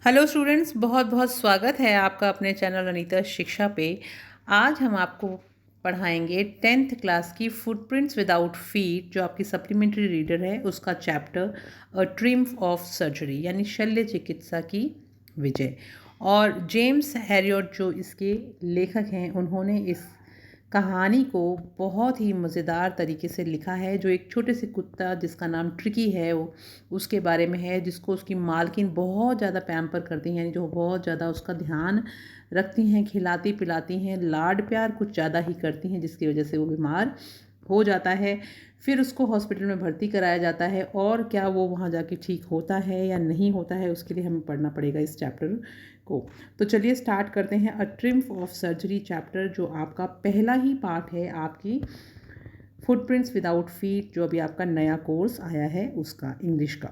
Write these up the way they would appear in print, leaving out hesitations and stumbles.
Hello students, बहुत बहुत स्वागत है आपका अपने चैनल अनीता शिक्षा पे। आज हम आपको पढ़ाएंगे 10th क्लास की फुटप्रिंट्स विदाउट फीट, जो आपकी सप्लीमेंट्री रीडर है, उसका chapter a triumph of surgery यानी शल्य चिकित्सा की विजय। और जेम्स हैरियट जो इसके लेखक हैं, उन्होंने इस कहानी को बहुत ही मज़ेदार तरीके से लिखा है। जो एक छोटे से कुत्ता जिसका नाम ट्रिकी है, वो उसके बारे में है, जिसको उसकी मालकिन बहुत ज़्यादा पैम्पर करती हैं, यानी जो बहुत ज़्यादा उसका ध्यान रखती हैं, खिलाती पिलाती हैं, लाड प्यार कुछ ज़्यादा ही करती हैं, जिसकी वजह से वो बीमार हो जाता है। फिर उसको हॉस्पिटल में भर्ती कराया जाता है, और क्या वो वहाँ जाके ठीक होता है या नहीं होता है, उसके लिए हमें पढ़ना पड़ेगा इस चैप्टर को। तो चलिए स्टार्ट करते हैं। अ ट्रिम्फ ऑफ सर्जरी चैप्टर, जो आपका पहला ही पार्ट है आपकी फुटप्रिंट्स विदाउट फीट, जो अभी आपका नया कोर्स आया है उसका, इंग्लिश का।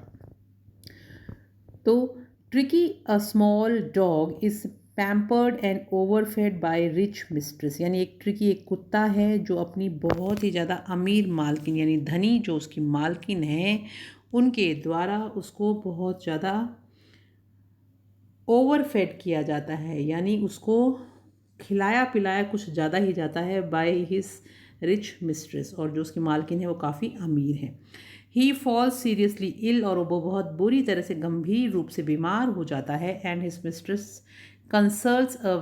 तो Tricky a small dog is pampered and overfed by rich mistress, यानी एक ट्रिकी एक कुत्ता है जो अपनी बहुत ही ज़्यादा अमीर मालकिन, यानी धनी जो उसकी मालकिन है, उनके द्वारा उसको बहुत ज़्यादा ओवरफेड किया जाता है, यानी उसको खिलाया पिलाया कुछ ज़्यादा ही जाता है बाय हिज रिच मिस्ट्रेस, और जो उसकी मालकिन है वो काफ़ी अमीर है। ही फॉल्स सीरियसली इल, और वो बहुत बुरी तरह से गंभीर रूप से बीमार हो जाता है। And his mistress consults a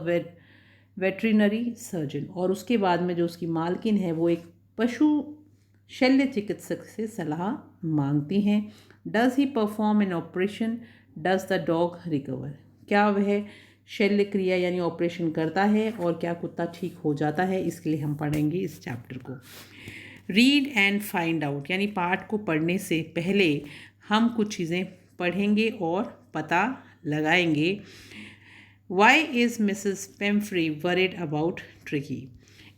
veterinary surgeon, और उसके बाद में जो उसकी मालकिन है वो एक पशु शल्य चिकित्सक से सलाह मांगती हैं। Does he perform an operation, does the dog recover, क्या वह शल्य क्रिया यानी ऑपरेशन करता है और क्या कुत्ता ठीक हो जाता है, इसके लिए हम पढ़ेंगे इस चैप्टर को। रीड एंड फाइंड आउट, यानी पाठ को पढ़ने से पहले हम कुछ चीज़ें पढ़ेंगे और पता लगाएंगे। Why is Mrs Pumphrey worried about Tricky.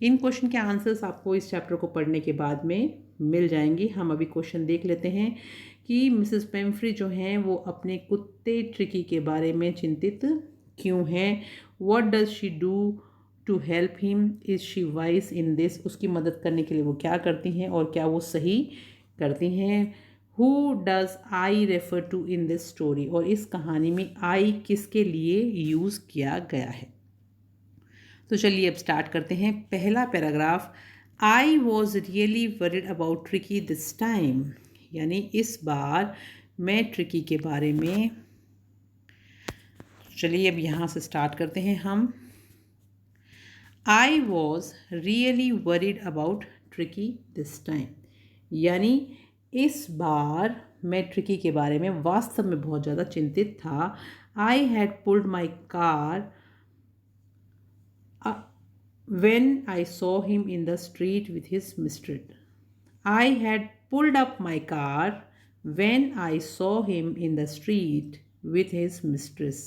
इन क्वेश्चन के आंसर्स आपको इस चैप्टर को पढ़ने के बाद में मिल जाएंगी। हम अभी क्वेश्चन देख लेते हैं कि मिसेस पेम्फ्री जो हैं वो अपने कुत्ते ट्रिकी के बारे में चिंतित क्यों हैं। What does she do to help him, is she wise in this, उसकी मदद करने के लिए वो क्या करती हैं और क्या वो सही करती हैं। Who does I refer to in this story, और इस कहानी में आई किसके लिए यूज़ किया गया है। तो चलिए अब स्टार्ट करते हैं। पहला paragraph, I was really worried about tricky this time, यानी इस बार मैं ट्रिकी के बारे में। चलिए अब यहाँ से स्टार्ट करते हैं हम। I was really worried about tricky this time, यानी इस बार मैं ट्रिकी के बारे में वास्तव में बहुत ज़्यादा चिंतित था। I had pulled my car when I saw him in the street with his mistress. I had pulled up my car when I saw him in the street with his mistress.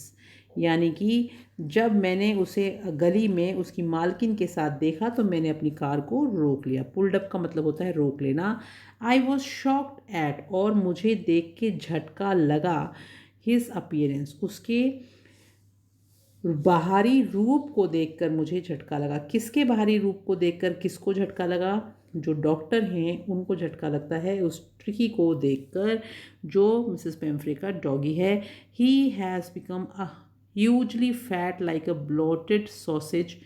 यानी कि जब मैंने उसे गली में उसकी मालकिन के साथ देखा तो मैंने अपनी कार को रोक लिया। पुल्ड अप का मतलब होता है रोक लेना। आई वॉज शॉक्ड एट, और मुझे देख के झटका लगा, हिज अपीयरेंस, उसके बाहरी रूप को देखकर मुझे झटका लगा। किसके बाहरी रूप को देखकर किसको झटका लगा? जो डॉक्टर हैं उनको झटका लगता है उस ट्रिकी को देखकर, जो मिसेस पेम्फ्रे का डॉगी है। He has become a hugely fat like a bloated sausage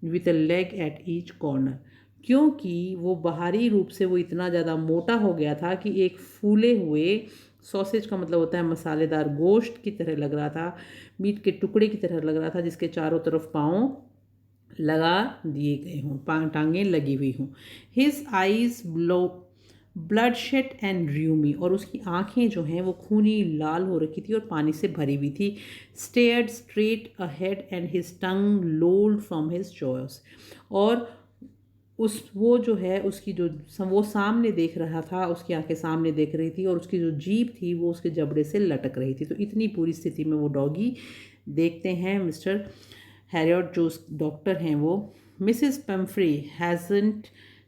with a leg at each corner, क्योंकि वो बाहरी रूप से वो इतना ज़्यादा मोटा हो गया था कि एक फूले हुए सॉसेज का मतलब होता है मसालेदार गोश्त की तरह लग रहा था, मीट के टुकड़े की तरह लग रहा था, जिसके चारों तरफ पाँव लगा दिए गए हों, टांगें लगी हुई हों। हिज आईज ब्लडशेट एंड र्यूमी, और उसकी आंखें जो हैं वो खूनी लाल हो रखी थी और पानी से भरी हुई थी। Stared straight ahead and his tongue lolled from his jaws, और वो जो है उसकी जो वो सामने देख रहा था, उसकी आंखें सामने देख रही थी, और उसकी जो जीभ थी वो उसके जबड़े से लटक रही थी। तो इतनी पूरी स्थिति में वो डॉगी देखते हैं मिस्टर हैरियट, जो डॉक्टर हैं वो। मिसेस पेम्फ्री हैजंट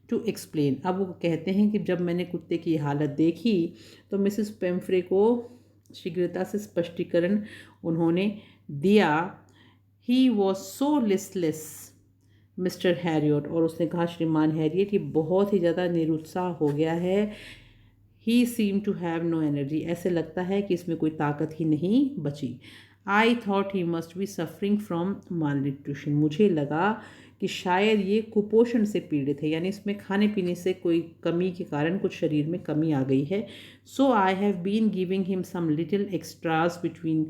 टू एक्सप्लेन, अब वो कहते हैं कि जब मैंने कुत्ते की हालत देखी तो मिसेस पेम्फ्रे को शीघ्रता से स्पष्टीकरण उन्होंने दिया। He was so listless mister Harriet, और उसने कहा श्रीमान हैरियट ये बहुत ही ज़्यादा निरुत्साह हो गया है। He seem to have no energy, ऐसे लगता है कि इसमें कोई ताकत ही नहीं बची। I thought he must be suffering from mall nutrition. मुझे लगा कि शायद ये कुपोषण से पीड़ित है, यानी इसमें खाने पीने से कोई कमी के कारण कुछ शरीर में कमी आ गई है। So I have been giving him some little extras between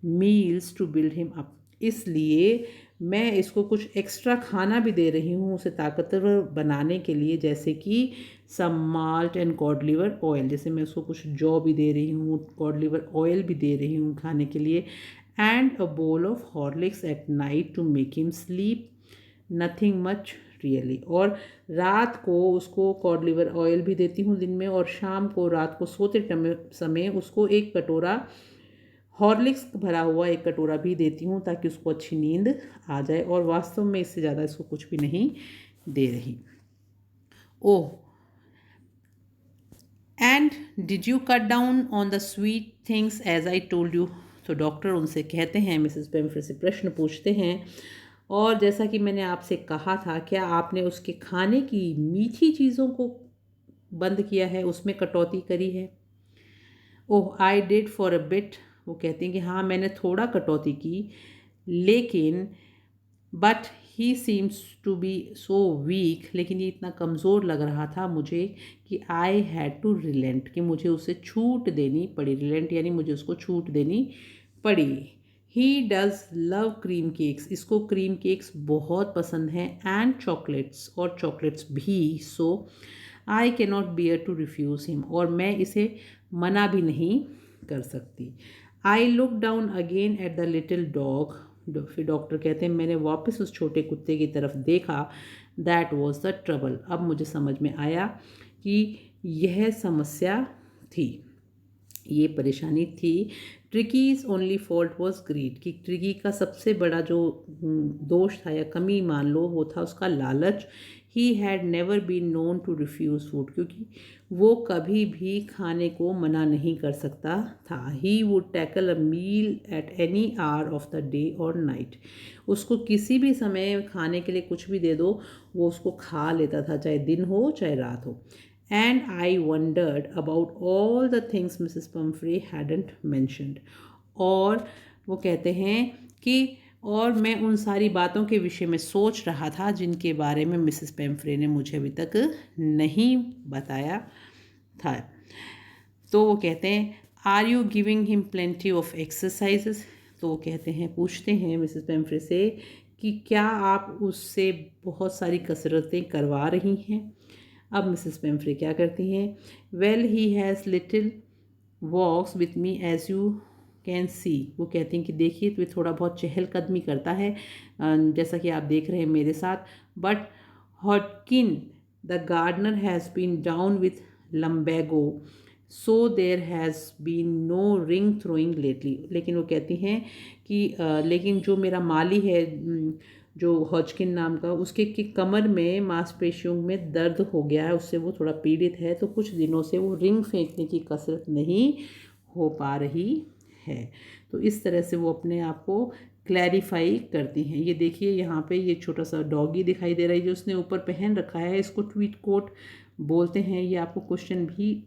meals to build him up. इसलिए मैं इसको कुछ एक्स्ट्रा खाना भी दे रही हूँ उसे ताकतवर बनाने के लिए, जैसे कि some malt and cod liver oil. जैसे मैं उसको कुछ जौ भी दे रही हूँ, कॉड लिवर ऑयल भी दे रही हूँ खाने के लिए। And a bowl of Horlicks at night to make him sleep, nothing much really. और रात को उसको कॉड लिवर ऑयल भी देती हूँ दिन में, और शाम को रात को सोते समय उसको एक कटोरा हॉर्लिक्स भरा हुआ एक कटोरा भी देती हूँ ताकि उसको अच्छी नींद आ जाए। और वास्तव में इससे ज़्यादा इसको कुछ भी नहीं दे रही। Oh, and did you cut down on the sweet things as I told you. तो डॉक्टर उनसे कहते हैं, मिसेस पेम्फ्रे से प्रश्न पूछते हैं, और जैसा कि मैंने आपसे कहा था, क्या आपने उसके खाने की मीठी चीज़ों को बंद किया है, उसमें कटौती करी है। Oh, I did for a bit. वो कहती हैं कि हाँ, मैंने थोड़ा कटौती की, लेकिन but he seems to be so weak, लेकिन ये इतना कमज़ोर लग रहा था मुझे कि आई हैड टू रिलेंट, कि मुझे उसे छूट देनी पड़ी। रिलेंट यानी मुझे उसको छूट देनी पड़ी। He does love cream cakes. इसको क्रीम केक्स बहुत पसंद हैं, एंड चॉकलेट्स, और चॉकलेट्स भी। So I cannot bear to refuse him, और मैं इसे मना भी नहीं कर सकती। I look down again at the little dog. फिर डॉक्टर कहते हैं, मैंने वापस उस छोटे कुत्ते की तरफ देखा। That was the trouble. अब मुझे समझ में आया कि यह समस्या थी, ये परेशानी थी। ट्रिकीज़ ओनली फॉल्ट वॉज ग्रीड, कि ट्रिकी का सबसे बड़ा जो दोष था या कमी मान लो, वो था उसका लालच। He had never been known to refuse food, क्योंकि वो कभी भी खाने को मना नहीं कर सकता था। He would tackle a meal at any hour of the day और नाइट। उसको किसी भी समय खाने के लिए कुछ भी दे दो, वो उसको खा लेता था, चाहे दिन हो चाहे रात हो। And I wondered about all the things Mrs. Pumphrey hadn't mentioned. और वो कहते हैं कि और मैं उन सारी बातों के विषय में सोच रहा था जिनके बारे में मिसेस पेम्फ्रे ने मुझे अभी तक नहीं बताया था। तो वो कहते हैं, are you giving him plenty of exercises. तो वो कहते हैं, पूछते हैं मिसेस पेम्फ्रे से कि क्या आप उससे बहुत सारी कसरतें करवा रही हैं। अब मिसेस पेम्फ्रे क्या करती हैं, well he has little walks with me as you can see. वो कहती हैं कि देखिए, तो ये थोड़ा बहुत चहलकदमी करता है, जैसा कि आप देख रहे हैं मेरे साथ। But Hodgkin the gardener has been down with lumbago, so there has been no ring throwing lately. लेकिन वो कहती हैं कि लेकिन जो मेरा माली है, जो हॉजकिन नाम का, उसके की कमर में मांसपेशियों में दर्द हो गया है, उससे वो थोड़ा पीड़ित है, तो कुछ दिनों से वो रिंग फेंकने की कसरत नहीं हो पा रही है। तो इस तरह से वो अपने आप को क्लैरिफाई करती हैं। ये देखिए, यहाँ पे ये छोटा सा डॉगी दिखाई दे रहा है जो उसने ऊपर पहन रखा है, इसको ट्वीट कोट बोलते हैं। ये आपको क्वेश्चन भी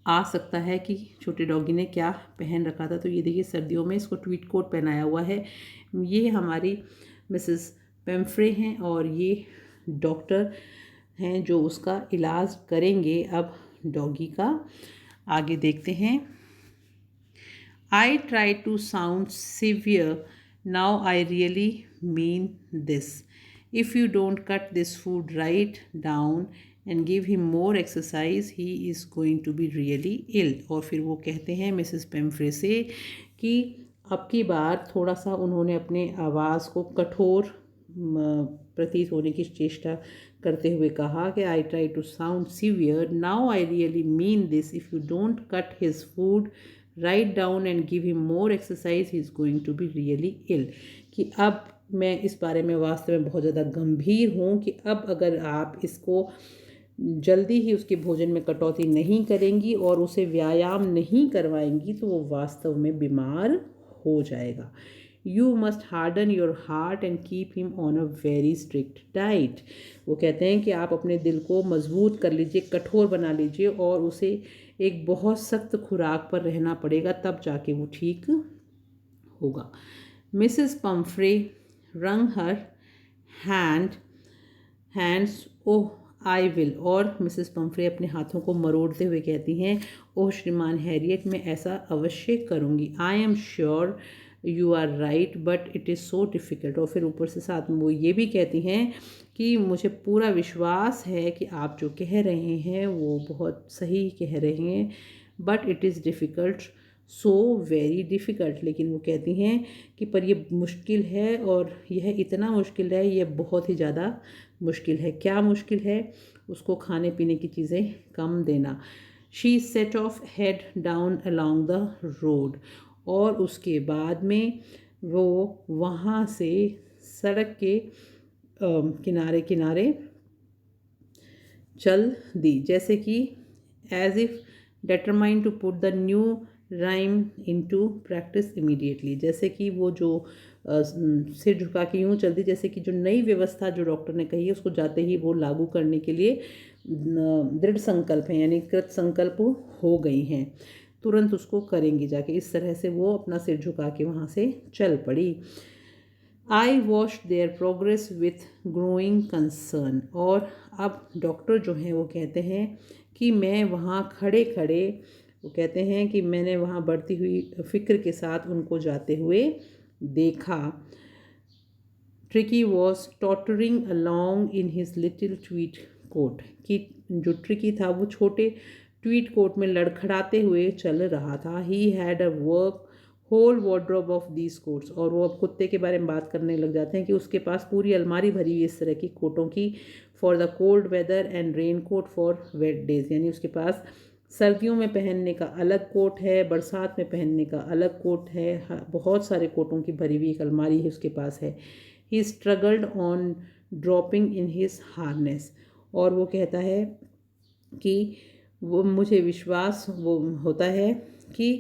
आ सकता है कि छोटे डॉगी ने क्या पहन रखा था। तो ये देखिए, सर्दियों में इसको ट्वीट कोट पहनाया हुआ है। ये हमारी मिसेस पेम्फ्रे हैं, और ये डॉक्टर हैं जो उसका इलाज करेंगे अब डॉगी का। आगे देखते हैं। I try to sound severe, now I really mean this. If you don't cut this food right down and give him more exercise, he is going to be really ill. और फिर वो कहते हैं Mrs पेम्फ्रे से कि अब की बार थोड़ा सा उन्होंने अपने आवाज़ को कठोर प्रतीत होने की चेष्टा करते हुए कहा कि I try to sound severe, now I really mean this. If you don't cut his food right down and give him more exercise, he is going to be really ill. कि अब मैं इस बारे में वास्तव में बहुत ज़्यादा गंभीर हूँ कि अब अगर आप इसको जल्दी ही उसके भोजन में कटौती नहीं करेंगी और उसे व्यायाम नहीं करवाएंगी, तो वो वास्तव में बीमार हो जाएगा। You must harden your heart and keep him on a very strict diet. वो कहते हैं कि आप अपने दिल को मजबूत कर लीजिए, कठोर बना लीजिए, और उसे एक बहुत सख्त खुराक पर रहना पड़ेगा, तब जाके वो ठीक होगा। मिसेस पम्फ्रे रंग her hands oh I will, और मिसेस पम्फ्रे अपने हाथों को मरोड़ते हुए कहती हैं, ओह श्रीमान हैरियट, मैं ऐसा अवश्य करूँगी। I am sure you are right but it is so difficult. और फिर ऊपर से साथ में वो ये भी कहती हैं कि मुझे पूरा विश्वास है कि आप जो कह रहे हैं वो बहुत सही कह रहे हैं, but it is difficult, so very difficult. लेकिन वो कहती हैं कि पर ये मुश्किल है, और यह इतना मुश्किल है, यह बहुत ही ज़्यादा मुश्किल है। क्या मुश्किल है? उसको खाने पीने की चीज़ें कम देना। She said of head down along the road, और उसके बाद में वो वहाँ से सड़क के किनारे किनारे चल दी, जैसे कि as if determined to put the new regime into practice immediately. जैसे कि वो जो सिर झुका के यूँ चल दी, जैसे कि जो नई व्यवस्था जो डॉक्टर ने कही है उसको जाते ही वो लागू करने के लिए दृढ़ संकल्प हैं, यानी कृत संकल्प हो गई हैं, तुरंत उसको करेंगी जाके। इस तरह से वो अपना सिर झुका के वहाँ से चल पड़ी। I watched there progress with growing concern, और अब डॉक्टर जो हैं वो कहते हैं कि मैं वहाँ खड़े खड़े, वो कहते हैं कि मैंने वहाँ बढ़ती हुई फ़िक्र के साथ उनको जाते हुए देखा। Tricky was tottering along in his little tweed coat, कि जो ट्रिकी था वो छोटे ट्वीट कोट में लड़खड़ाते हुए चल रहा था। He had a work whole wardrobe of these coats, और वो अब कुत्ते के बारे में बात करने लग जाते हैं कि उसके पास पूरी अलमारी भरी हुई इस तरह की कोटों की, for the cold weather and raincoat for wet days, यानी उसके पास सर्दियों में पहनने का अलग कोट है, बरसात में पहनने का अलग कोट है, बहुत सारे कोटों की भरी हुई एक अलमारी है उसके पास है। He struggled on dropping in his harness, और वो कहता है कि वो मुझे विश्वास वो होता है कि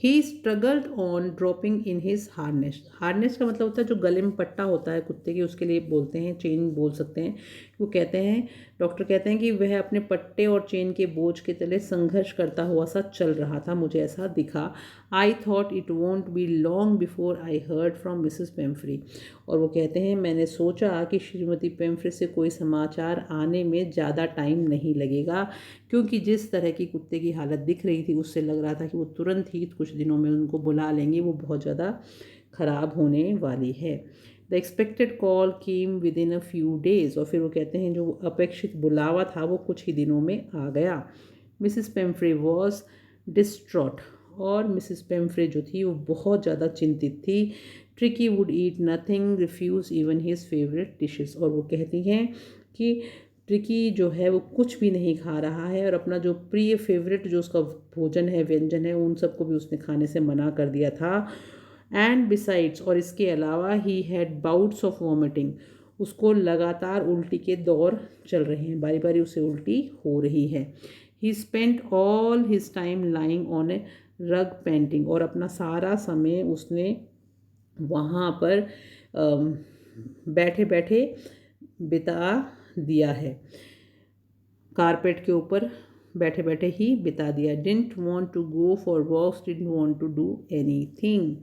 he struggled on dropping in his harness. Harness का मतलब होता है जो गले में पट्टा होता है कुत्ते के, उसके लिए बोलते हैं, चेन बोल सकते हैं। वो कहते हैं, डॉक्टर कहते हैं कि वह अपने पट्टे और चेन के बोझ के तले संघर्ष करता हुआ सा चल रहा था, मुझे ऐसा दिखा। I thought it won't be long before I heard from Mrs Pumphrey, और वो कहते हैं मैंने सोचा कि श्रीमती पेम्फ्रे से कोई समाचार आने में ज़्यादा टाइम नहीं लगेगा, क्योंकि जिस तरह की कुत्ते की हालत दिख रही थी उससे लग रहा था कि वो तुरंत ही कुछ दिनों में उनको बुला लेंगे, वो बहुत ज़्यादा ख़राब होने वाली है। The expected call came with in a few days, और फिर वो कहते हैं जो अपेक्षित बुलावा था वो कुछ ही दिनों में आ गया। मिसिस पेम्फ्रे वॉज डिस्ट्रॉट, और मिसिस पेम्फ्रे जो थी वो बहुत ज़्यादा चिंतित थी। Tricky would eat nothing, refuse even his favourite dishes, और वो कहती हैं कि ट्रिकी जो है वो कुछ भी नहीं खा रहा है, और अपना जो प्रिय फेवरेट जो उसका भोजन है, व्यंजन है, उन सबको भी उसने खाने से मना कर दिया था। एंड बिसाइड्स, और इसके अलावा he had bouts of vomiting, उसको लगातार उल्टी के दौर चल रहे हैं, बारी बारी उसे उल्टी हो रही है। He spent all his time lying on a rug panting, और अपना सारा समय उसने वहाँ पर बैठे बैठे बिता दिया है, कारपेट के ऊपर बैठे बैठे ही बिता दिया। Didn't want to go for walks, didn't want to do anything,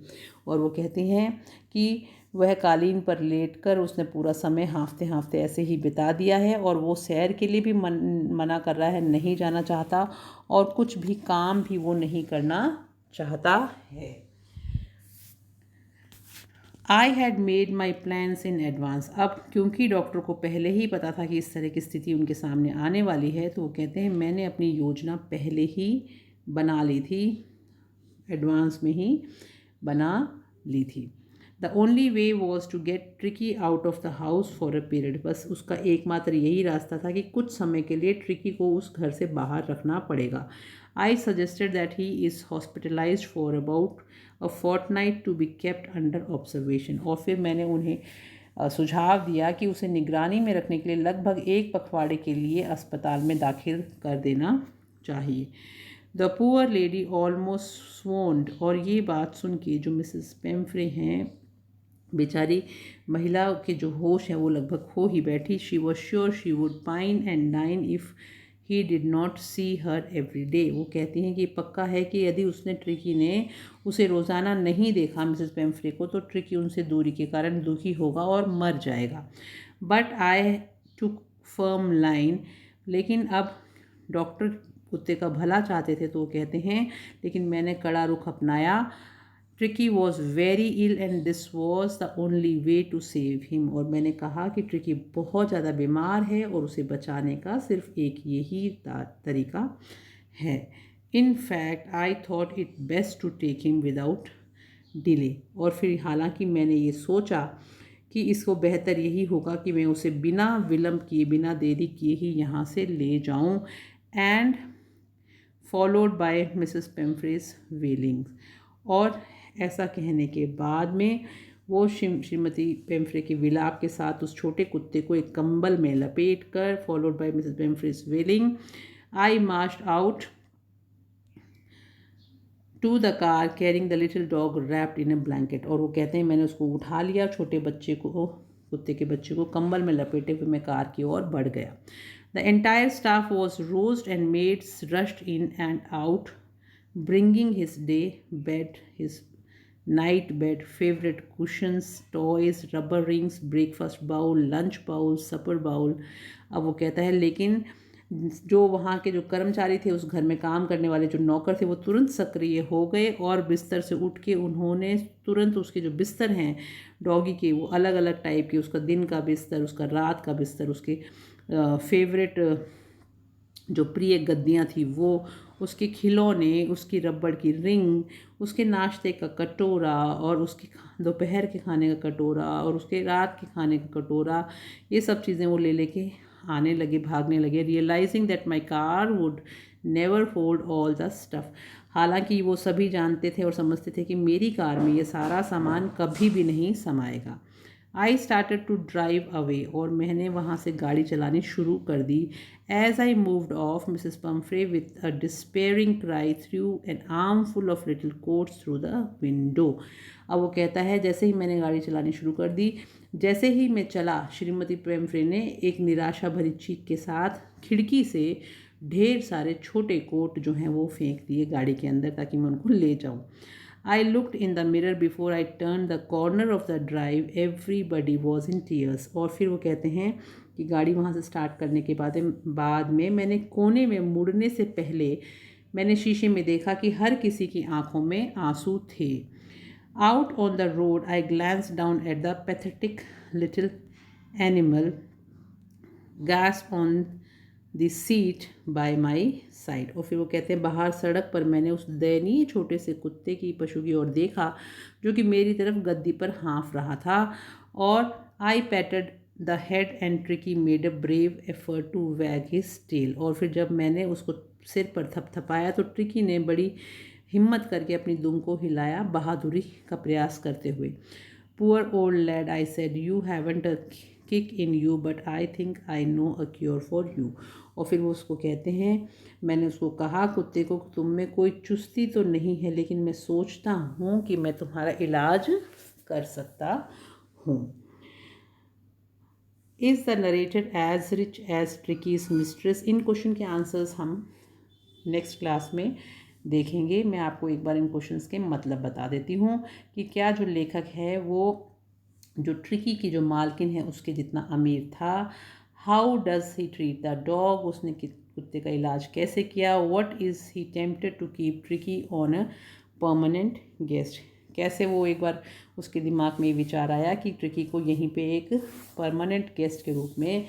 और वो कहती हैं कि वह कालीन पर लेटकर उसने पूरा समय हाँफते हाँफते ऐसे ही बिता दिया है, और वो सैर के लिए भी मना कर रहा है, नहीं जाना चाहता, और कुछ भी काम भी वो नहीं करना चाहता है। I had made my plans in advance, अब क्योंकि डॉक्टर को पहले ही पता था कि इस तरह की स्थिति उनके सामने आने वाली है, तो वो कहते हैं मैंने अपनी योजना पहले ही बना ली थी, एडवांस में ही बना ली थी। The only way was to get Tricki out of the house for a period, बस उसका एकमात्र यही रास्ता था कि कुछ समय के लिए ट्रिकी को उस घर से बाहर रखना पड़ेगा। I suggested that he is hospitalised for about a fortnight to be kept under observation, और फिर मैंने उन्हें सुझाव दिया कि उसे निगरानी में रखने के लिए लगभग एक पखवाड़े के लिए अस्पताल में दाखिल कर देना चाहिए। द पुअर लेडी ऑलमोस्ट स्वोन्ड, और ये बात सुन के जो मिसेस पेम्फ्रे हैं बेचारी महिला के जो होश है वो लगभग खो ही बैठी। She was sure she would pine and dine if he did not see her every day. वो कहती हैं कि पक्का है कि यदि उसने ट्रिकी ने उसे रोज़ाना नहीं देखा मिसेस पेम्फ्रे को, तो ट्रिकी उनसे दूरी के कारण दुखी होगा और मर जाएगा। But I took firm line, लेकिन अब डॉक्टर कुत्ते का भला चाहते थे तो वो कहते हैं लेकिन मैंने कड़ा रुख अपनाया। Tricki was very ill and this was the only way to save him. और मैंने कहा कि ट्रिकी बहुत ज़्यादा बीमार है और उसे बचाने का सिर्फ एक यही तरीका है। In fact I thought it best to take him without delay. और फिर हालांकि मैंने ये सोचा कि इसको बेहतर यही होगा कि मैं उसे बिना विलंब किए, बिना देरी किए ही यहाँ से ले जाऊँ। And followed by Mrs Pumphrey's wailings. और ऐसा कहने के बाद में वो श्रीमती पेम्फ्रे के विलाप के साथ उस छोटे कुत्ते को एक कंबल में लपेट कर, followed by Mrs Pumphrey's wailing, I marched out to the car carrying the little dog wrapped in a blanket. और वो कहते हैं मैंने उसको उठा लिया, छोटे बच्चे को, कुत्ते के बच्चे को कंबल में लपेटे हुए मैं कार की ओर बढ़ गया। The entire staff was roused and maids rushed in and out, bringing his day bed, his night bed, favorite cushions, toys, rubber rings, breakfast bowl, lunch bowl, supper bowl। अब वो कहता है लेकिन जो वहाँ के जो कर्मचारी थे, उस घर में काम करने वाले जो नौकर थे, वो तुरंत सक्रिय हो गए और बिस्तर से उठ के उन्होंने तुरंत उसके जो बिस्तर हैं डॉगी के, वो अलग अलग टाइप के, उसका दिन का बिस्तर, उसका रात का बिस्तर, उसके फेवरेट जो प्रिय गद्दियाँ थी वो, उसके खिलौने, उसकी रबड़ की रिंग, उसके नाश्ते का कटोरा और उसके दोपहर के खाने का कटोरा और उसके रात के खाने का कटोरा, ये सब चीज़ें वो ले लेके आने लगे, भागने लगे। Realising that my car would never hold all the stuff. हालांकि वो सभी जानते थे और समझते थे कि मेरी कार में ये सारा सामान कभी भी नहीं समाएगा। I started to drive away. और मैंने वहाँ से गाड़ी चलानी शुरू कर दी। As I moved off Mrs Pumphrey with a despairing cry threw an armful of little coats through the window. अब वो कहता है जैसे ही मैंने गाड़ी चलानी शुरू कर दी, जैसे ही मैं चला, श्रीमती पेम्फ्रे ने एक निराशा भरी चीख के साथ खिड़की से ढेर सारे छोटे कोट जो हैं वो फेंक दिए गाड़ी के अंदर ताकि मैं उनको ले जाऊँ। I looked in the mirror before I turned the corner of the drive. Everybody was in tears। और फिर वो कहते हैं कि गाड़ी वहाँ से स्टार्ट करने के बाद में मैंने कोने में मुड़ने से पहले मैंने शीशे में देखा कि हर किसी की आंखों में आंसू थे। Out on the road, I glanced down at the pathetic little animal gasped on the seat bye my side. और फिर वो कहते हैं बाहर सड़क पर मैंने उस दयनीय छोटे से कुत्ते की, पशु की ओर देखा जो कि मेरी तरफ गद्दी पर हाँफ रहा था। और I patted the head and Tricky made a brave effort to wag his tail. और फिर जब मैंने उसको सिर पर थपथपाया तो ट्रिकी ने बड़ी हिम्मत करके अपनी दुम को हिलाया, बहादुरी का प्रयास करते हुए। Poor old lad, I said, you haven't a kick in you but I think I know a cure for you. और फिर वो उसको कहते हैं, मैंने उसको कहा कुत्ते को, तुम में कोई चुस्ती तो नहीं है लेकिन मैं सोचता हूँ कि मैं तुम्हारा इलाज कर सकता हूँ। Is the narrator as rich as Tricki's mistress? इन क्वेश्चन के आंसर्स हम नेक्स्ट क्लास में देखेंगे। मैं आपको एक बार इन क्वेश्चंस के मतलब बता देती हूँ कि क्या जो लेखक है वो जो ट्रिकी की जो मालकिन है उसके जितना अमीर था। How does he treat the dog? उसने कुत्ते का इलाज कैसे किया? What is he tempted to keep Tricki on a permanent guest? कैसे वो एक बार उसके दिमाग में विचार आया कि ट्रिकी को यहीं पे एक परमानेंट गेस्ट के रूप में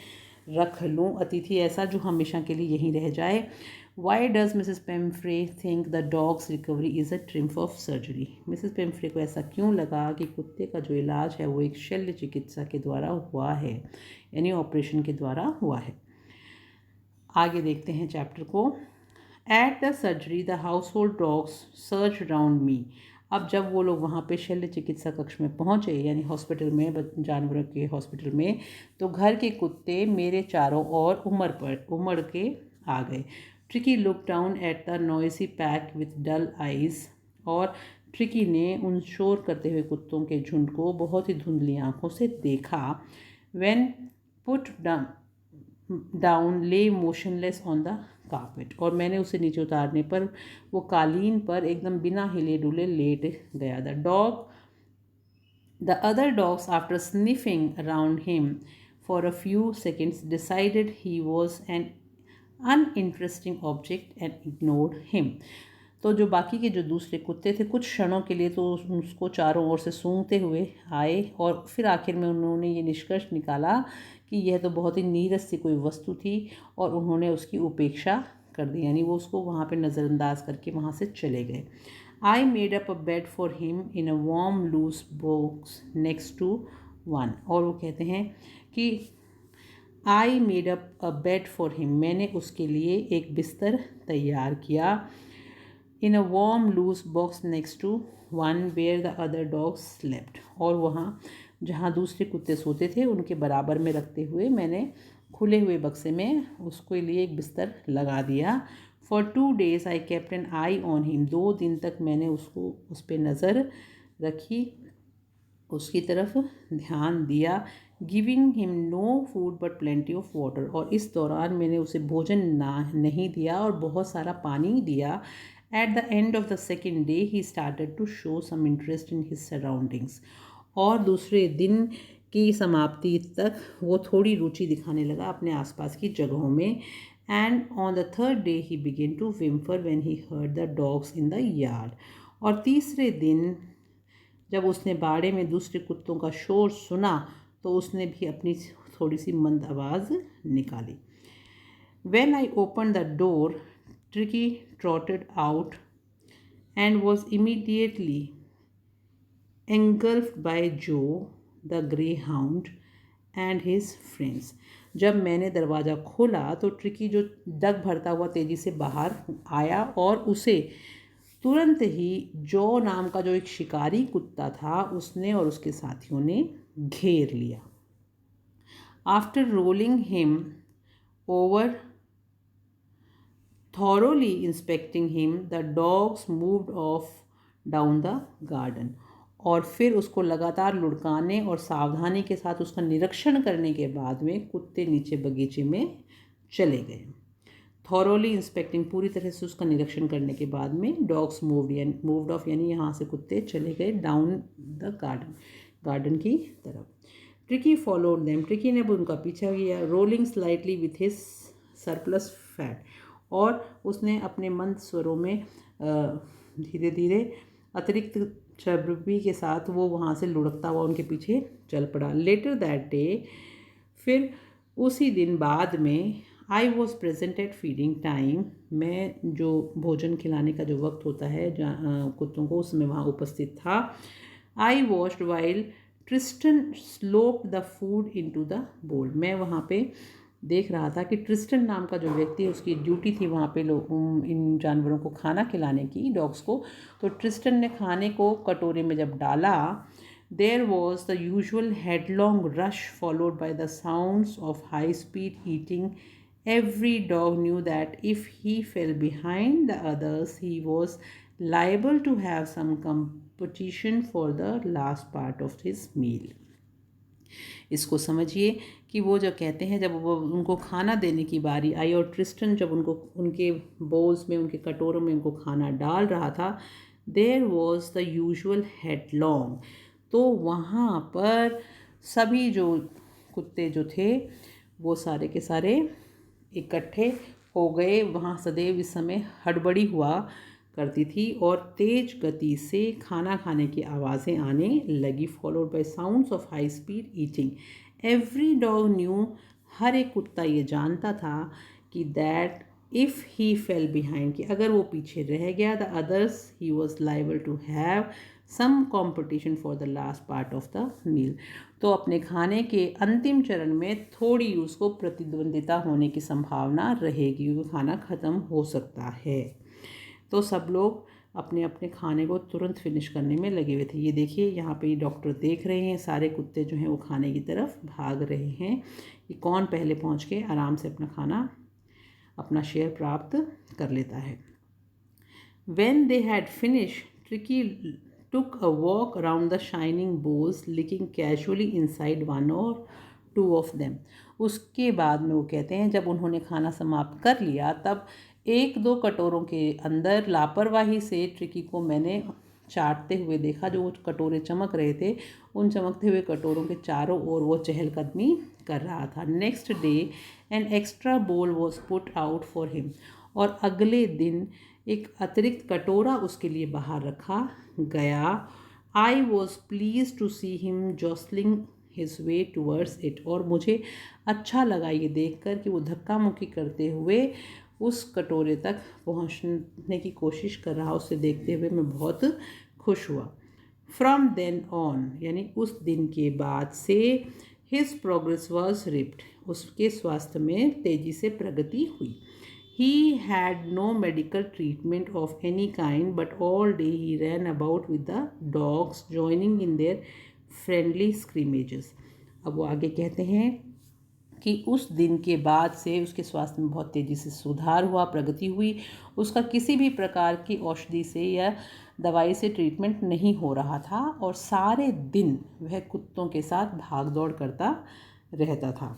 रख लूँ, अतिथि ऐसा जो हमेशा के लिए यहीं रह जाए। Why does Mrs Pumphrey think the dog's recovery is a triumph of surgery? Mrs Pumphrey को ऐसा क्यों लगा कि कुत्ते का जो इलाज है वो एक शल्य चिकित्सा के द्वारा हुआ है, यानी ऑपरेशन के द्वारा हुआ है। आगे देखते हैं चैप्टर को। At the surgery the household dogs surge round me. अब जब वो लोग वहाँ पे शल्य चिकित्सा कक्ष में पहुँचे, यानी हॉस्पिटल में, जानवरों के हॉस्पिटल में, तो घर के कुत्ते मेरे चारों ओर उमड़ के आ गए। Tricki look down at the noisy pack with dull eyes. और ट्रिकी ने उन शोर करते हुए कुत्तों के झुंड को बहुत ही धुंधली आंखों से देखा। When put down lay motionless on the carpet, और मैंने उसे नीचे उतारने पर वो कालीन पर एकदम बिना हिले डुले लेट गया। The other dogs, after sniffing around him for a few seconds, decided he was an uninteresting object and ignored him. तो जो बाकी के जो दूसरे कुत्ते थे कुछ क्षणों के लिए तो उसको चारों ओर से सूंघते हुए आए, और फिर आखिर में उन्होंने ये निष्कर्ष निकाला कि यह तो बहुत ही नीरस सी कोई वस्तु थी और उन्होंने उसकी उपेक्षा कर दी, यानी वो उसको वहाँ पे नज़रअंदाज करके वहाँ से चले गए। I made up a bed for him in a warm loose box next to one, और वो कहते हैं कि I made up a bed for him, मैंने उसके लिए एक बिस्तर तैयार किया। In a warm loose box next to one where the other dogs slept, और वहाँ जहाँ दूसरे कुत्ते सोते थे उनके बराबर में रखते हुए मैंने खुले हुए बक्से में उसके लिए एक बिस्तर लगा दिया। For 2 days I kept an eye on him, 2 दिन तक मैंने उस पर नज़र रखी, उसकी तरफ ध्यान दिया। Giving him no food but plenty of water, और इस दौरान मैंने उसे भोजन नहीं दिया और बहुत सारा पानी दिया। At the end of the second day he started to show some interest in his surroundings, और दूसरे दिन की समाप्ति तक वो थोड़ी रुचि दिखाने लगा अपने आसपास की जगहों में। And on the third day he began to whimper when he heard the dogs in the yard, और तीसरे दिन जब उसने बाड़े में दूसरे कुत्तों का शोर सुना तो उसने भी अपनी थोड़ी सी मंद आवाज़ निकाली। When I opened the door, Tricky trotted out and was immediately engulfed by Joe, the greyhound, and his friends. जब मैंने दरवाज़ा खोला तो ट्रिकी जो डग भरता हुआ तेज़ी से बाहर आया और उसे तुरंत ही जो नाम का जो एक शिकारी कुत्ता था उसने और उसके साथियों ने घेर लिया। After rolling him over, thoroughly inspecting him, the dogs moved off down the garden, और फिर उसको लगातार लुढ़काने और सावधानी के साथ उसका निरीक्षण करने के बाद में कुत्ते नीचे बगीचे में चले गए। थॉरोली इंस्पेक्टिंग, पूरी तरह से उसका निरीक्षण करने के बाद में डॉग्स मूव्ड ऑफ, यानी यहाँ से कुत्ते चले गए डाउन द गार्डन की तरफ। ट्रिकी फॉलोड देम, ट्रिकी ने उनका पीछा किया। Rolling slightly with his surplus fat, और उसने अपने मंद स्वरों में धीरे धीरे अतिरिक्त चर्बी के साथ वो वहाँ से लुढ़कता हुआ उनके पीछे चल पड़ा। लेटर दैट डे, फिर उसी दिन बाद में, I was present at feeding time, मैं जो भोजन खिलाने का जो वक्त होता है कुत्तों को, उसमें वहाँ उपस्थित था। I watched while Tristan slope the food into the बोल, मैं वहाँ पे देख रहा था कि ट्रिस्टन नाम का जो व्यक्ति है उसकी ड्यूटी थी वहाँ पे इन जानवरों को खाना खिलाने की, डॉग्स को। तो ट्रिस्टन ने खाने को कटोरे में जब डाला, there was the usual headlong rush followed by the sounds of high speed eating. Every dog knew that if he fell behind the others he was liable to have some competition for the last part of his meal. इसको समझिए कि वो जो कहते हैं जब वो उनको खाना देने की बारी आई और ट्रिस्टन जब उनको उनके बोल्स में, उनके कटोरों में उनको खाना डाल रहा था, देयर वॉज द यूजुअल हेडलॉन्ग, तो वहाँ पर सभी जो कुत्ते जो थे वो सारे के सारे इकट्ठे हो गए। वहाँ सदैव इस समय हड़बड़ी हुआ करती थी और तेज गति से खाना खाने की आवाज़ें आने लगी, followed by sounds of high speed eating. Every dog knew, हर एक कुत्ता ये जानता था कि that if he fell behind, कि अगर वो पीछे रह गया, the others he was liable to have some competition for the last part of the meal, तो अपने खाने के अंतिम चरण में थोड़ी उसको प्रतिद्वंदिता होने की संभावना रहेगी, वो खाना ख़त्म हो सकता है। तो सब लोग अपने अपने खाने को तुरंत फिनिश करने में लगे हुए थे। ये देखिए यहाँ पे डॉक्टर देख रहे हैं, सारे कुत्ते जो हैं वो खाने की तरफ भाग रहे हैं कि कौन पहले पहुँच के आराम से अपना खाना, अपना शेयर प्राप्त कर लेता है। When they had finished, Tricky took a walk around the shining bowls, licking casually inside one or two of them. उसके बाद में वो कहते हैं जब उन्होंने खाना समाप्त कर लिया तब एक दो कटोरों के अंदर लापरवाही से ट्रिकी को मैंने चाटते हुए देखा। जो वो कटोरे चमक रहे थे उन चमकते हुए कटोरों के चारों ओर वो चहलकदमी कर रहा था। नेक्स्ट डे एन एक्स्ट्रा बोल was put out for him. और अगले दिन एक अतिरिक्त कटोरा उसके लिए बाहर रखा गया। I was pleased to see him jostling his way towards it. और मुझे अच्छा लगा ये देखकर कि वो धक्का मुक्की करते हुए उस कटोरे तक पहुंचने की कोशिश कर रहा। उसे देखते हुए मैं बहुत खुश हुआ। फ्रॉम देन ऑन यानी उस दिन के बाद से हिज प्रोग्रेस वॉज रिप्ड। उसके स्वास्थ्य में तेजी से प्रगति हुई। He had no medical treatment of any kind, but all day he ran about with the dogs, joining in their friendly scrimmages. अब वो आगे कहते हैं कि उस दिन के बाद से उसके स्वास्थ्य में बहुत तेज़ी से सुधार हुआ, प्रगति हुई। उसका किसी भी प्रकार की औषधि से या दवाई से ट्रीटमेंट नहीं हो रहा था और सारे दिन वह कुत्तों के साथ भाग दौड़ करता रहता था।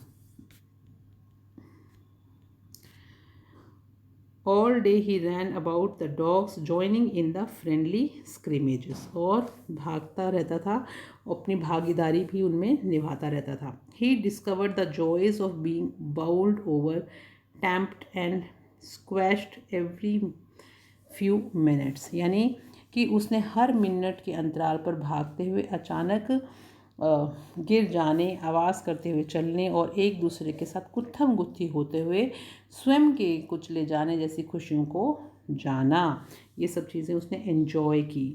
All day he ran about the dogs, joining in the friendly scrimmages. और भागता रहता था, अपनी भागीदारी भी उनमें निभाता रहता था। He discovered the joys of being bowled over, tamped and squashed every few minutes. यानी कि उसने हर मिनट के अंतराल पर भागते हुए अचानक गिर जाने, आवाज़ करते हुए चलने और एक दूसरे के साथ गुत्थम गुत्थी होते हुए स्वयं के कुचले जाने जैसी खुशियों को जाना। ये सब चीज़ें उसने एन्जॉय की।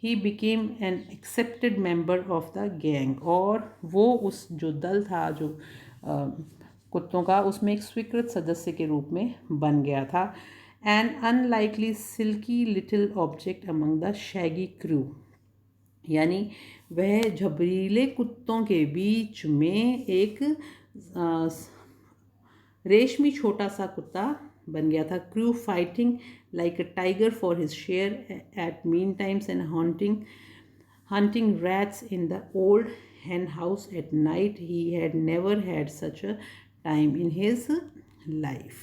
He became an accepted member of the gang. और वो उस जो दल था जो कुत्तों का उसमें एक स्वीकृत सदस्य के रूप में बन गया था। An unlikely silky little object among the shaggy crew. यानी वह झबरीले कुत्तों के बीच में एक रेशमी छोटा सा कुत्ता बन गया था। Crew fighting like a tiger for his share eight mean times and hunting rats in the old hen house at night. He had never had such a time in his life.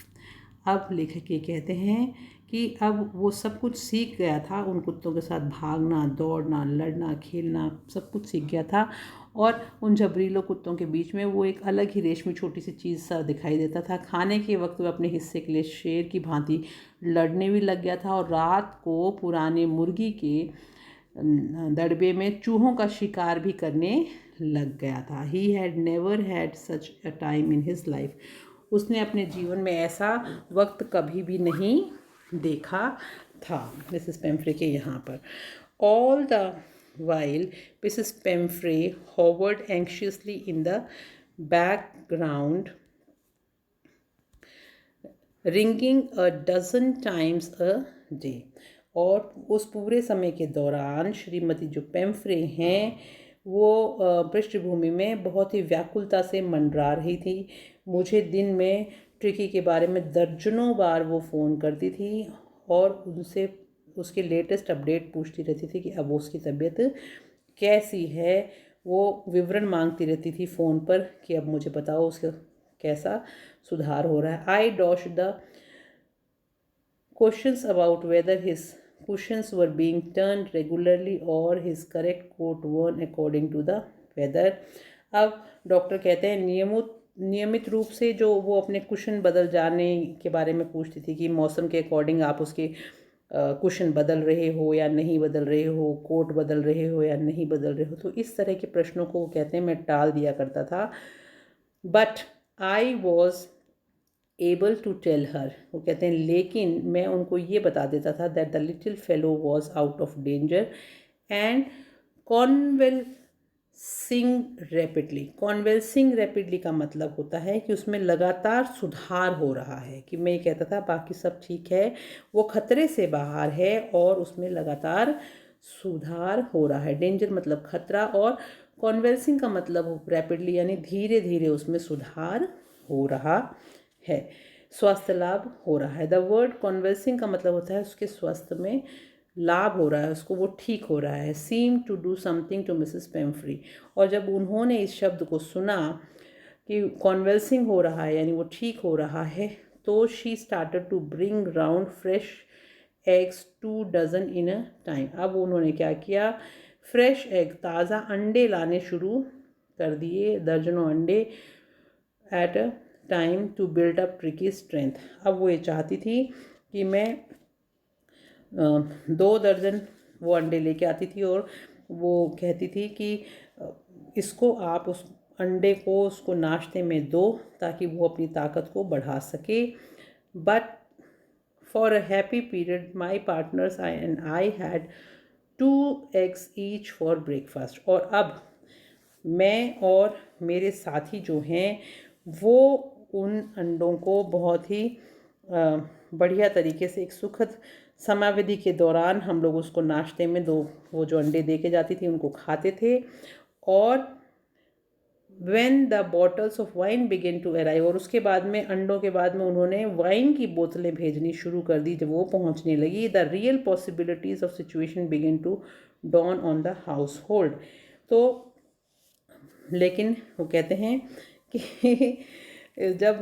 अब लेखक ये कहते हैं कि अब वो सब कुछ सीख गया था। उन कुत्तों के साथ भागना, दौड़ना, लड़ना, खेलना सब कुछ सीख गया था। और उन झबरीलों कुत्तों के बीच में वो एक अलग ही रेशमी छोटी सी चीज़ सा दिखाई देता था। खाने के वक्त वो अपने हिस्से के लिए शेर की भांति लड़ने भी लग गया था और रात को पुराने मुर्गी के दड़बे में चूहों का शिकार भी करने लग गया था। He had never had such a time in his life. उसने अपने जीवन में ऐसा वक्त कभी भी नहीं देखा था। मिसेस पेम्फ्रे के यहाँ पर all the while Mrs Pumphrey hovered anxiously in the background ringing a dozen times a day. और उस पूरे समय के दौरान श्रीमती जो पेम्फ्रे हैं वो पृष्ठभूमि में बहुत ही व्याकुलता से मंडरा रही थी। मुझे दिन में ट्रिकी के बारे में दर्जनों बार वो फ़ोन करती थी और उनसे उसके लेटेस्ट अपडेट पूछती रहती थी कि अब उसकी तबीयत कैसी है। वो विवरण मांगती रहती थी फ़ोन पर कि अब मुझे बताओ उसका कैसा सुधार हो रहा है। I dodged the questions about whether his cushions were being turned regularly or his correct coat worn according to the weather. अब डॉक्टर कहते हैं नियमित रूप से जो वो अपने कुशन बदल जाने के बारे में पूछती थी कि मौसम के अकॉर्डिंग आप उसके कुशन बदल रहे हो या नहीं बदल रहे हो, कोट बदल रहे हो या नहीं बदल रहे हो। तो इस तरह के प्रश्नों को वो कहते हैं मैं टाल दिया करता था। But I was able to tell her, वो कहते हैं लेकिन मैं उनको ये बता देता था that the little fellow was out of danger and convalescing rapidly. Convalescing rapidly का मतलब होता है कि उसमें लगातार सुधार हो रहा है। कि मैं ये कहता था बाकी सब ठीक है, वो खतरे से बाहर है और उसमें लगातार सुधार हो रहा है। डेंजर मतलब खतरा और कॉन्वेल्सिंग का मतलब रैपिडली यानी धीरे धीरे उसमें सुधार हो रहा है, स्वास्थ्य लाभ हो रहा है। द वर्ड कॉन्वेल्सिंग का मतलब होता है उसके स्वास्थ्य में लाभ हो रहा है, उसको वो ठीक हो रहा है। Seem to do something to Mrs Pumphrey. और जब उन्होंने इस शब्द को सुना कि कॉन्वल्सिंग हो रहा है यानी वो ठीक हो रहा है, तो she started to bring round fresh eggs 2 dozen in a time. अब उन्होंने क्या किया, फ्रेश एग, ताज़ा अंडे लाने शुरू कर दिए, दर्जनों अंडे, at a time to build up Tricki strength. अब वो ये चाहती थी कि मैं 2 दर्जन वो अंडे लेके आती थी और वो कहती थी कि इसको आप उस अंडे को उसको नाश्ते में दो ताकि वो अपनी ताकत को बढ़ा सके। But for a happy period my partners I and I had 2 eggs each for breakfast. और अब मैं और मेरे साथी जो हैं वो उन अंडों को बहुत ही बढ़िया तरीके से एक सुखद समयावधि के दौरान हम लोग उसको नाश्ते में वो जो अंडे दे के जाती थी उनको खाते थे। और when the bottles of wine began to arrive, और उसके बाद में अंडों के बाद में उन्होंने वाइन की बोतलें भेजनी शुरू कर दी। जब वो पहुंचने लगी, the real possibilities of situation began to dawn on the household। तो लेकिन वो कहते हैं कि जब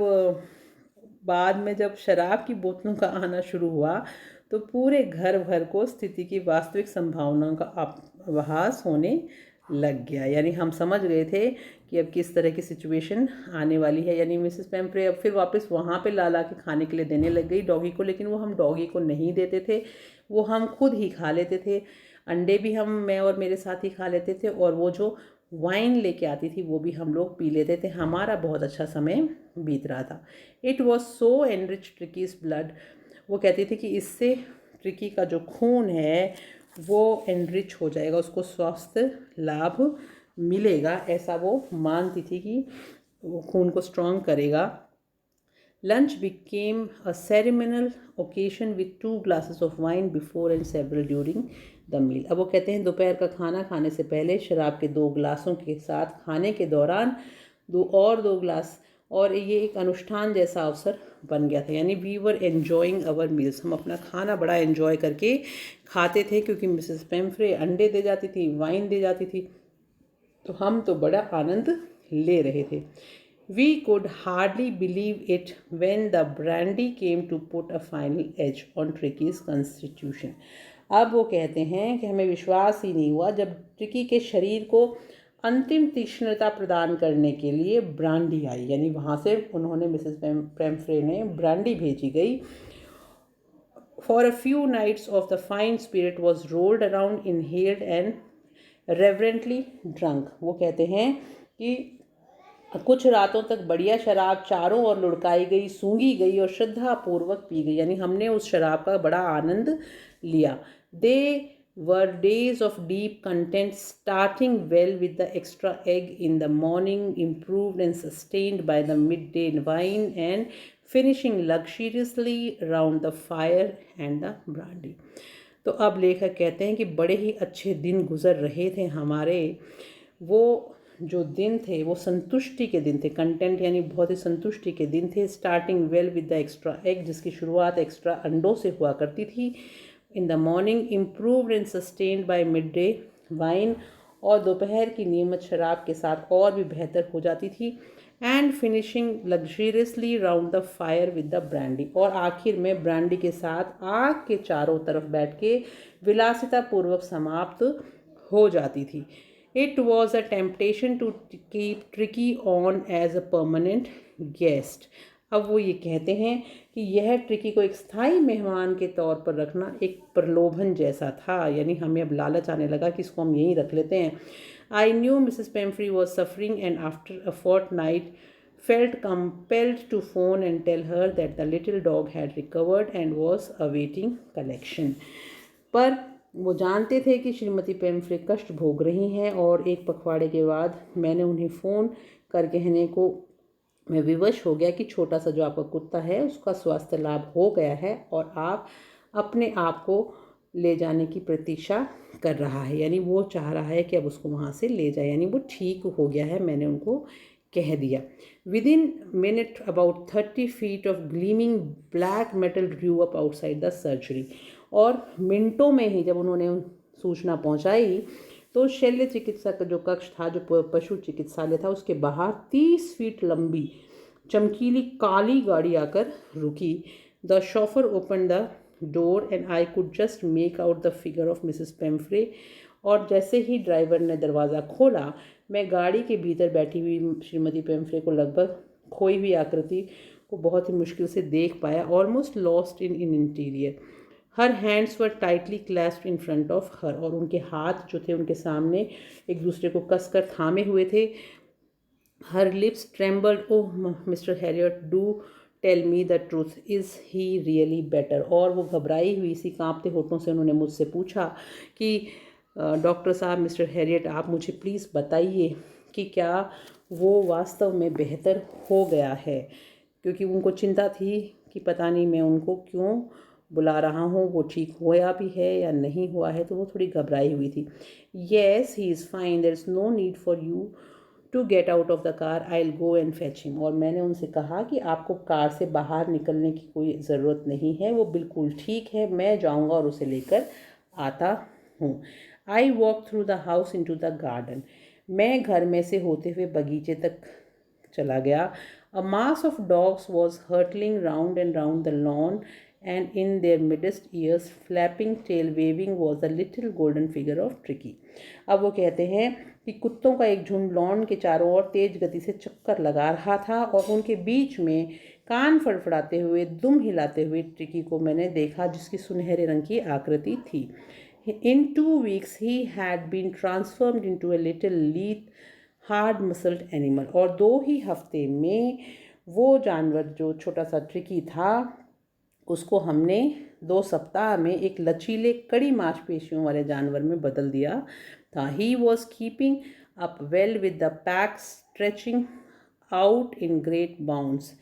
बाद में जब शराब की बोतलों का आना शुरू हुआ तो पूरे घर भर को स्थिति की वास्तविक संभावनाओं का आभास होने लग गया। यानी हम समझ गए थे कि अब किस तरह की सिचुएशन आने वाली है। यानी मिसेस पेम्फ्रे अब फिर वापस वहाँ पे ला ला के खाने के लिए देने लग गई डॉगी को, लेकिन वो हम डॉगी को नहीं देते थे, वो हम खुद ही खा लेते थे। अंडे भी मैं और मेरे साथ ही खा लेते थे, और वो जो वाइन लेके आती थी वो भी हम लोग पी लेते थे। हमारा बहुत अच्छा समय बीत रहा था। It was so enrich Tricki's blood. वो कहती थी कि इससे ट्रिकी का जो खून है वो एनरिच हो जाएगा, उसको स्वास्थ्य लाभ मिलेगा, ऐसा वो मानती थी कि वो खून को स्ट्रॉन्ग करेगा। Lunch became a ceremonial occasion with 2 glasses of wine before and several during the meal. अब वो कहते हैं दोपहर का खाना खाने से पहले शराब के 2 गिलासों के साथ खाने के दौरान 2 गिलास, और ये एक अनुष्ठान जैसा अवसर बन गया था। यानी we were enjoying our meals, हम अपना खाना बड़ा एन्जॉय करके खाते थे, क्योंकि मिसेस पेम्फ्रे अंडे दे जाती थी, वाइन दे जाती थी, तो हम तो बड़ा आनंद ले रहे थे। We could hardly believe it when the brandy came to put a final edge on Tricky's constitution। अब वो कहते हैं कि हमें विश्वास ही नहीं हुआ जब ट्रिकी के शरीर को अंतिम तीक्ष्णता प्रदान करने के लिए ब्रांडी आई। यानी वहाँ से उन्होंने मिसेस पेम्फ्रे ने ब्रांडी भेजी गई। For a few nights of the fine spirit was rolled around, inhaled and reverently drunk। वो कहते हैं कि कुछ रातों तक बढ़िया शराब चारों ओर लुढ़काई गई, सूंघी गई और श्रद्धापूर्वक पी गई। यानी हमने उस शराब का बड़ा आनंद लिया। They were days of deep content, starting well with the extra egg in the morning, improved and sustained by the midday wine, and finishing luxuriously round the fire and the brandy. तो अब लेखक कहते हैं कि बड़े ही अच्छे दिन गुजर रहे थे हमारे। वो जो दिन थे वो संतुष्टि के दिन थे, कंटेंट यानी बहुत ही संतुष्टि के दिन थे। Starting well with the extra egg, जिसकी शुरुआत एक्स्ट्रा अंडों से हुआ करती थी। इन the morning improved and sustained by mid day wine, और दोपहर की नियमित शराब के साथ और भी बेहतर हो जाती थी। And finishing luxuriously round the fire with the brandy, और आखिर में ब्रांडी के साथ आग के चारों तरफ बैठ के विलासितापूर्वक समाप्त हो जाती थी। It was a temptation to keep Tricky on as a permanent guest। अब वो ये कहते हैं कि यह ट्रिकी को एक स्थायी मेहमान के तौर पर रखना एक प्रलोभन जैसा था। यानी हमें अब लालच आने लगा कि इसको हम यहीं रख लेते हैं। I knew Mrs. Pemfrey was suffering, and after a fortnight felt compelled to phone and tell her that the little dog had recovered and was awaiting collection। पर वो जानते थे कि श्रीमती पेम्फ्रे कष्ट भोग रही हैं, और एक पखवाड़े के बाद मैंने उन्हें फ़ोन कर कहने को मैं विवश हो गया कि छोटा सा जो आपका कुत्ता है उसका स्वास्थ्य लाभ हो गया है और आप अपने आप को ले जाने की प्रतीक्षा कर रहा है। यानी वो चाह रहा है कि अब उसको वहाँ से ले जाए, यानी वो ठीक हो गया है, मैंने उनको कह दिया। Within minute about 30 feet of gleaming black metal Drew up outside the surgery, और मिनटों में ही जब उन्होंने सूचना पहुंचाई तो शल्य चिकित्सा का जो कक्ष था, जो पशु चिकित्सालय था, उसके बाहर 30 फीट लंबी चमकीली काली गाड़ी आकर रुकी। The chauffeur open the door and I could just make out the figure of Mrs Pumphrey. और जैसे ही ड्राइवर ने दरवाज़ा खोला, मैं गाड़ी के भीतर बैठी हुई श्रीमती पेम्फ्रे को लगभग खोई हुई आकृति को बहुत ही मुश्किल से देख पाया। Almost lost in interior. Her hands were tightly clasped in front of her. और उनके हाथ जो थे उनके सामने एक दूसरे को कसकर थामे हुए थे। Her lips trembled. Oh mister Herriot, do tell me the truth, is he really better. और वो घबराई हुई सी कांपते होठों से उन्होंने मुझसे पूछा कि डॉक्टर साहब, मिस्टर हैरियट, आप मुझे प्लीज़ बताइए कि क्या वो वास्तव में बेहतर हो गया है। क्योंकि उनको चिंता थी कि पता नहीं मैं उनको क्यों बुला रहा हूँ, वो ठीक हुआ भी है या नहीं हुआ है, तो वो थोड़ी घबराई हुई थी। Yes, he is fine, there is no need for you to get out of the car, I will go and fetch him. और मैंने उनसे कहा कि आपको कार से बाहर निकलने की कोई ज़रूरत नहीं है, वो बिल्कुल ठीक है, मैं जाऊँगा और उसे लेकर आता हूँ। I walk through the house into the garden. मैं घर में से होते हुए बगीचे तक चला गया। A mass of dogs was hurtling round and round the lawn and in their midst ears flapping tail waving was the little golden figure of Tricky। अब वो कहते हैं कि कुत्तों का एक झुंड लॉन के चारों ओर तेज गति से चक्कर लगा रहा था और उनके बीच में कान फड़फड़ाते हुए, दुम हिलाते हुए ट्रिकी को मैंने देखा, जिसकी सुनहरे रंग की आकृति थी। In 2 weeks he had been transformed into a little lithe hard muscled animal. और 2 ही हफ्ते में वो जानवर जो छोटा सा ट्रिकी था, उसको हमने 2 सप्ताह में एक लचीले कड़ी मांसपेशियों वाले जानवर में बदल दिया था। He was keeping up well with the pack, stretching out in great bounds,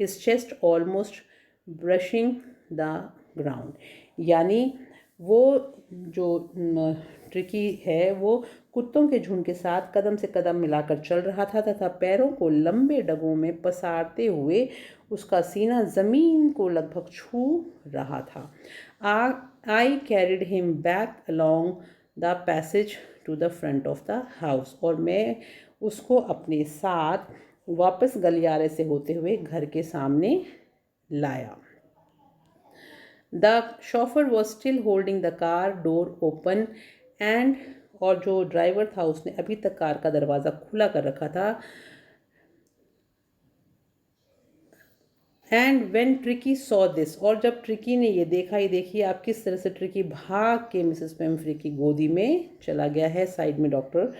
his chest almost brushing the ground. यानी वो जो ट्रिकी है वो कुत्तों के झुंड के साथ कदम से कदम मिलाकर चल रहा था तथा पैरों को लंबे डगों में पसारते हुए उसका सीना ज़मीन को लगभग छू रहा था। I carried him back along the passage to the front of the house. और मैं उसको अपने साथ वापस गलियारे से होते हुए घर के सामने लाया। The chauffeur was still holding the car door open and, और जो ड्राइवर था उसने अभी तक कार का दरवाज़ा खुला कर रखा था। And when tricky saw this, और जब ट्रिकी ने ये देखा, ये देखिए आप किस तरह से ट्रिकी भाग के मिसेस पेम्फ्रे की गोदी में चला गया है। साइड में डॉक्टर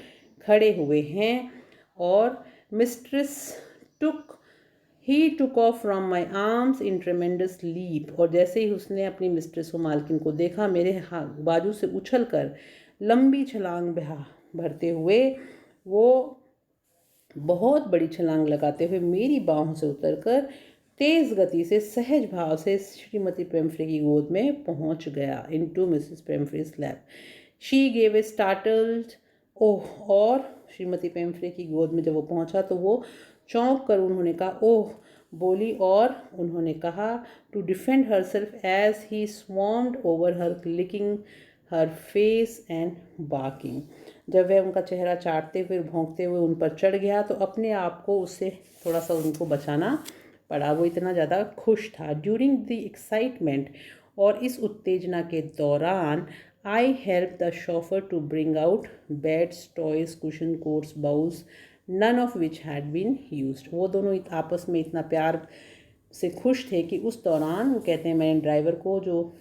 खड़े हुए हैं। और mistress he took off from my arms in tremendous leap. और जैसे ही उसने अपनी मिस्ट्रेस को, मालकिन को देखा, मेरे बाजू से उछल कर लंबी छलांग भरते हुए, वो बहुत बड़ी छलांग लगाते हुए मेरी बाहों से उतरकर तेज़ गति से सहज भाव से श्रीमती पेम्फ्रे की गोद में पहुंच गया। Into Mrs Pumphrey's lap. She gave a startled oh. और श्रीमती पेम्फ्रे की गोद में जब वो पहुंचा तो वो चौंक कर उन्होंने कहा ओह बोली। और उन्होंने कहा to defend herself as he swarmed over her, licking her face and barking. जब वह उनका चेहरा चाटते हुए, भौंकते हुए उन पर चढ़ गया तो अपने आप को उससे थोड़ा सा उनको बचाना पड़ा, वो इतना ज़्यादा खुश था। ड्यूरिंग द एक्साइटमेंट, और इस उत्तेजना के दौरान, I help the chauffeur to bring out beds, toys, cushion, coats, bowls, none of which had been used. वो दोनों आपस में इतना प्यार से खुश थे कि उस दौरान वो कहते हैं मैंने ड्राइवर को, जो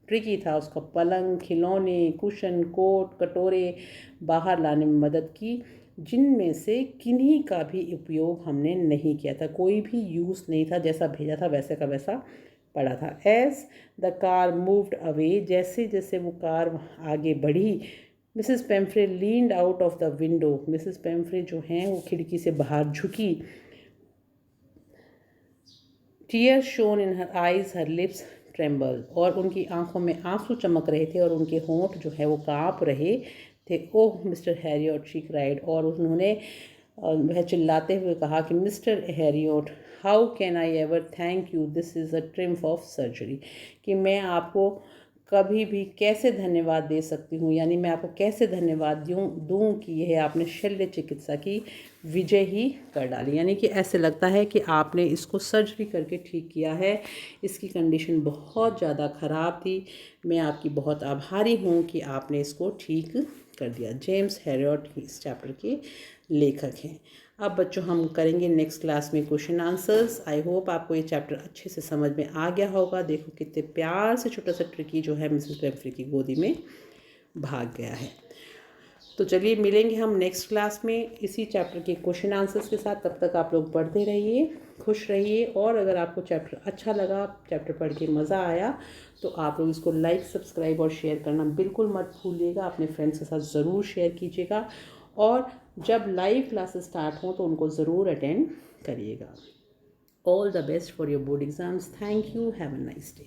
ट्रिकी था, उसका पलंग, खिलौने, कुशन, कोट, कटोरे बाहर लाने में मदद की, जिनमें से किन्हीं का भी उपयोग हमने नहीं किया था। कोई भी यूज़ नहीं था, जैसा भेजा था वैसे का वैसा पड़ा था। As the car moved away, जैसे जैसे वो कार आगे बढ़ी, Mrs Pumphrey leaned out of the window. Mrs Pumphrey जो हैं वो खिड़की से बाहर झुकी। Tears shone in her eyes, her lips tremble, और उनकी आंखों में आंसू चमक रहे थे और उनके होंठ जो है वो काँप रहे थे। ओह मिस्टर हैरियट, शी क्राइड। और उन्होंने वह चिल्लाते हुए कहा कि mister Harriet, how can I ever thank you, this is a triumph of surgery. कि मैं आपको कभी भी कैसे धन्यवाद दे सकती हूँ, यानी मैं आपको कैसे धन्यवाद दूँ कि यह आपने शल्य चिकित्सा की विजय ही कर डाली। यानी कि ऐसे लगता है कि आपने इसको सर्जरी करके ठीक किया है। इसकी कंडीशन बहुत ज़्यादा ख़राब थी। मैं आपकी बहुत आभारी हूँ कि आपने इसको ठीक कर दिया। जेम्स हैरियट इस चैप्टर के लेखक हैं। अब बच्चों हम करेंगे नेक्स्ट क्लास में क्वेश्चन आंसर्स। आई होप आपको ये चैप्टर अच्छे से समझ में आ गया होगा। देखो कितने प्यार से छोटा सा ट्रिकी जो है मिसेस बेम्फ्री की गोदी में भाग गया है। तो चलिए मिलेंगे हम नेक्स्ट क्लास में इसी चैप्टर के क्वेश्चन आंसर्स के साथ। तब तक आप लोग पढ़ते रहिए, खुश रहिए। और अगर आपको चैप्टर अच्छा लगा, चैप्टर पढ़ के मज़ा आया, तो आप लोग इसको लाइक, सब्सक्राइब और शेयर करना बिल्कुल मत भूलिएगा। अपने फ्रेंड्स के साथ ज़रूर शेयर कीजिएगा। और जब लाइव क्लासेस स्टार्ट हों तो उनको ज़रूर अटेंड करिएगा। All the best for your board exams. Thank you. Have a nice day.